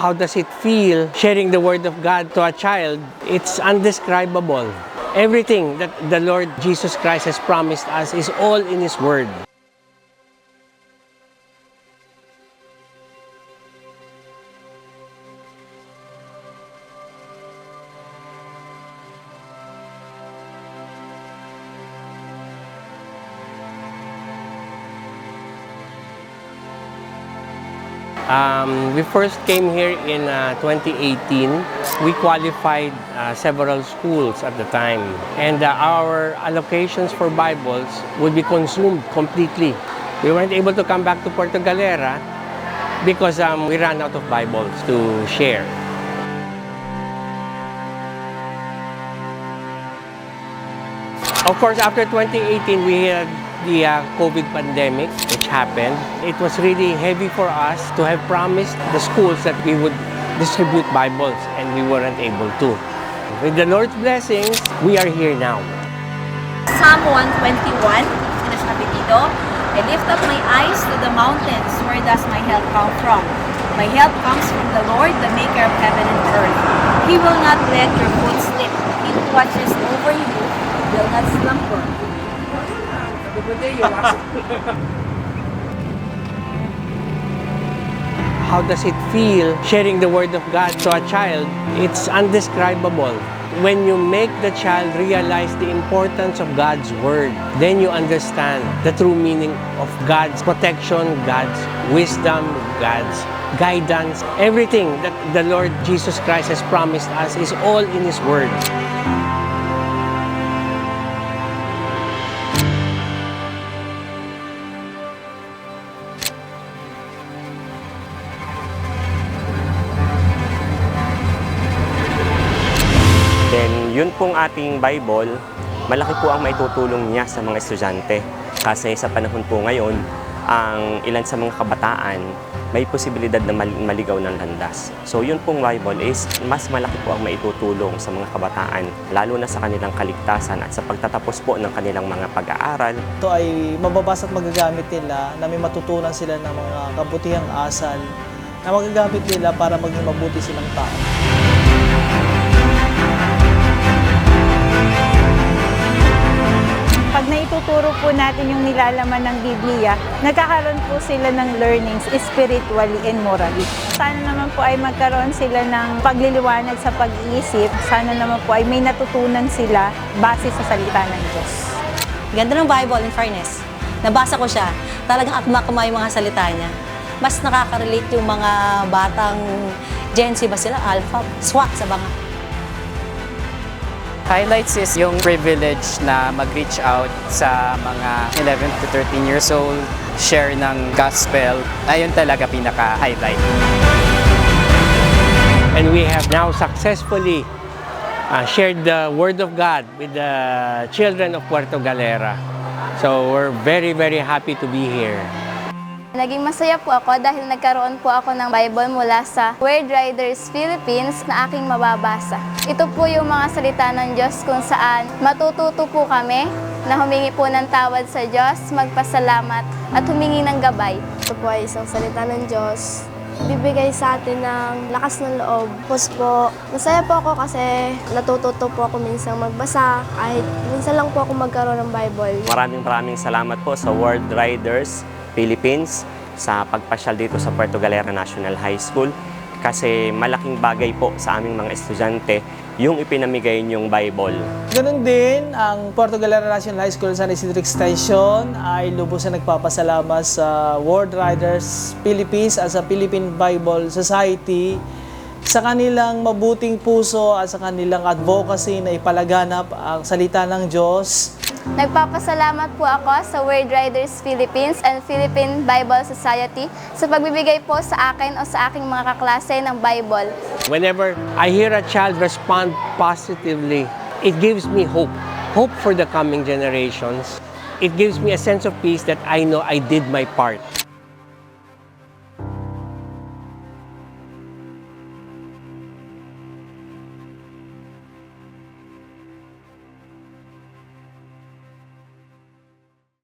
How does it feel sharing the Word of God to a child? It's undescribable. Everything that the Lord Jesus Christ has promised us is all in His Word. We first came here in 2018. We qualified several schools at the time, and our allocations for Bibles would be consumed completely. We weren't able to come back to Puerto Galera because we ran out of Bibles to share. Of course, after 2018, we had the COVID pandemic, which happened. It was really heavy for us to have promised the schools that we would distribute Bibles, and we weren't able to. With the Lord's blessings, we are here now. Psalm 121, sinasabi dito, I lift up my eyes to the mountains, where does my help come from? My help comes from the Lord, the maker of heaven and earth. He will not let your foot slip. He who watches over you will not slumber. How does it feel sharing the Word of God to a child? It's undescribable. When you make the child realize the importance of God's Word, then you understand the true meaning of God's protection, God's wisdom, God's guidance. Everything that the Lord Jesus Christ has promised us is all in His Word. Then, yun pong ating Bible, malaki po ang maitutulong niya sa mga estudyante. Kasi sa panahon po ngayon, ang ilan sa mga kabataan may posibilidad na maligaw ng landas. So, yun pong Bible is mas malaki po ang maitutulong sa mga kabataan, lalo na sa kanilang kaligtasan at sa pagtatapos po ng kanilang mga pag-aaral. Ito ay mababasa at magagamit nila na may matutunan sila ng mga kabutihang asal na magagamit nila para maging mabuti silang tao. Pag naituturo po natin yung nilalaman ng Biblia, nagkakaroon po sila ng learnings spiritually and morally. Sana naman po ay magkaroon sila ng pagliliwanag sa pag-iisip. Sana naman po ay may natutunan sila base sa salita ng Diyos. Ganda ng Bible, in fairness. Nabasa ko siya. Talagang akma-akma yung mga salita niya. Mas nakaka-relate yung mga batang Gen Z ba sila? Alpha? SWAT sa banga. Highlights is yung privilege na mag-reach out sa mga 11 to 13 years old, share ng gospel. Ayun talaga pinaka-highlight. And we have now successfully shared the Word of God with the children of Puerto Galera. So we're very, very happy to be here. Naging masaya po ako dahil nagkaroon po ako ng Bible mula sa Word Riders Philippines na aking mababasa. Ito po yung mga salita ng Diyos kung saan matututo po kami na humingi po ng tawad sa Diyos, magpasalamat at humingi ng gabay. Ito po ay isang salita ng Diyos. Bibigay sa atin ng lakas ng loob. Tapos po, masaya po ako kasi natututo po ako minsan magbasa. Kahit minsan lang po ako magkaroon ng Bible. Maraming salamat po sa Word Riders Philippines sa pagpasyal dito sa Puerto Galera National High School kasi malaking bagay po sa aming mga estudyante yung ipinamigay niyong Bible. Ganun din, ang Puerto Galera National High School San Isidro Extension ay lubos na nagpapasalamat sa Word Riders Philippines at sa Philippine Bible Society sa kanilang mabuting puso at sa kanilang advocacy na ipalaganap ang salita ng Diyos. Nagpapasalamat po ako sa Word Riders Philippines and Philippine Bible Society sa pagbibigay po sa akin o sa aking mga kaklase ng Bible. Whenever I hear a child respond positively, it gives me hope. Hope for the coming generations. It gives me a sense of peace that I know I did my part.